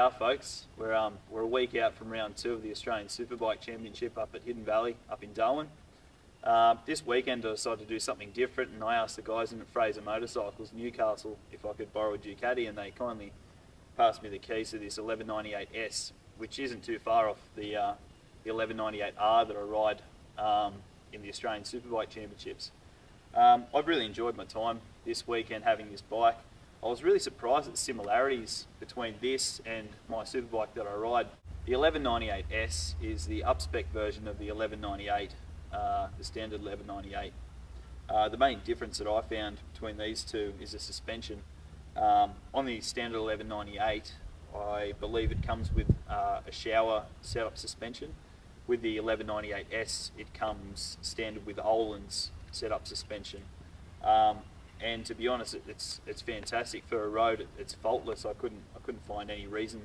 are, folks. We're a week out from round 2 of the Australian Superbike Championship up at Hidden Valley, up in Darwin. This weekend I decided to do something different, and I asked the guys in at Fraser Motorcycles, Newcastle, if I could borrow a Ducati, and they kindly passed me the keys to this 1198S, which isn't too far off the 1198R that I ride in the Australian Superbike Championships. I've really enjoyed my time this weekend having this bike. I was really surprised at the similarities between this and my superbike that I ride. The 1198S is the up-spec version of the 1198, the standard 1198. The main difference that I found between these two is the suspension. On the standard 1198, I believe it comes with a shower setup suspension. With the 1198S, it comes standard with Öhlins setup suspension. And to be honest, it's fantastic for a road. It's faultless. I couldn't find any reason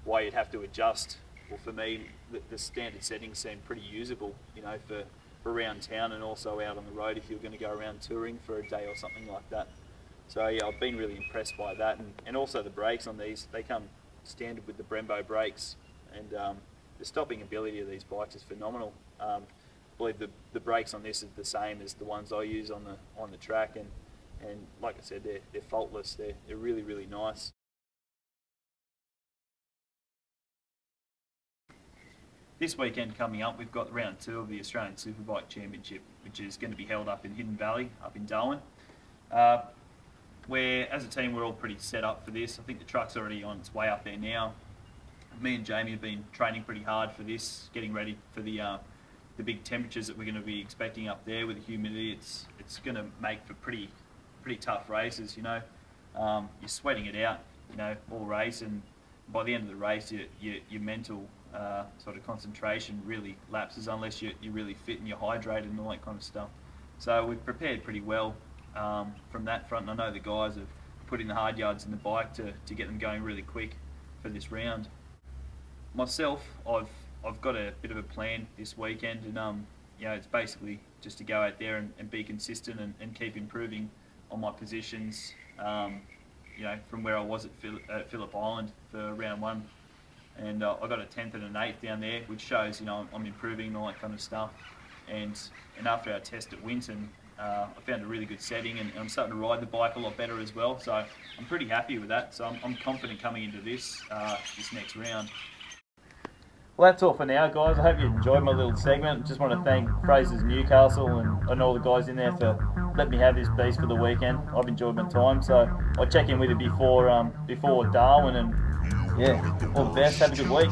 why you'd have to adjust. Well, for me, the standard settings seem pretty usable, you know, for around town and also out on the road if you're going to go around touring for a day or something like that. So yeah, I've been really impressed by that, and also the brakes on these. They come standard with the Brembo brakes, and the stopping ability of these bikes is phenomenal. I believe the brakes on this are the same as the ones I use on the track, and like I said, they're faultless. They're really, really nice. This weekend coming up, we've got round 2 of the Australian Superbike Championship, which is going to be held up in Hidden Valley, up in Darwin. Where, as a team, we're all pretty set up for this. I think the truck's already on its way up there now. Me and Jamie have been training pretty hard for this, getting ready for the big temperatures that we're going to be expecting up there with the humidity. It's going to make for pretty tough races, you know. You're sweating it out, you know, all race, and by the end of the race, your mental sort of concentration really lapses unless you're really fit and you're hydrated and all that kind of stuff. So we've prepared pretty well from that front, and I know the guys have put in the hard yards in the bike to get them going really quick for this round. Myself, I've got a bit of a plan this weekend, and you know, it's basically just to go out there and be consistent and keep improving on my positions, you know, from where I was at Phillip Island for round 1, and I got a 10th and an 8th down there, which shows, you know, I'm improving and all that kind of stuff. And after our test at Winton, I found a really good setting, and I'm starting to ride the bike a lot better as well. So I'm pretty happy with that. So I'm confident coming into this next round. Well, that's all for now, guys. I hope you enjoyed my little segment. Just want to thank Fraser's Newcastle and all the guys in there for letting me have this beast for the weekend. I've enjoyed my time, so I'll check in with you before Darwin, and yeah, all the best. Have a good week.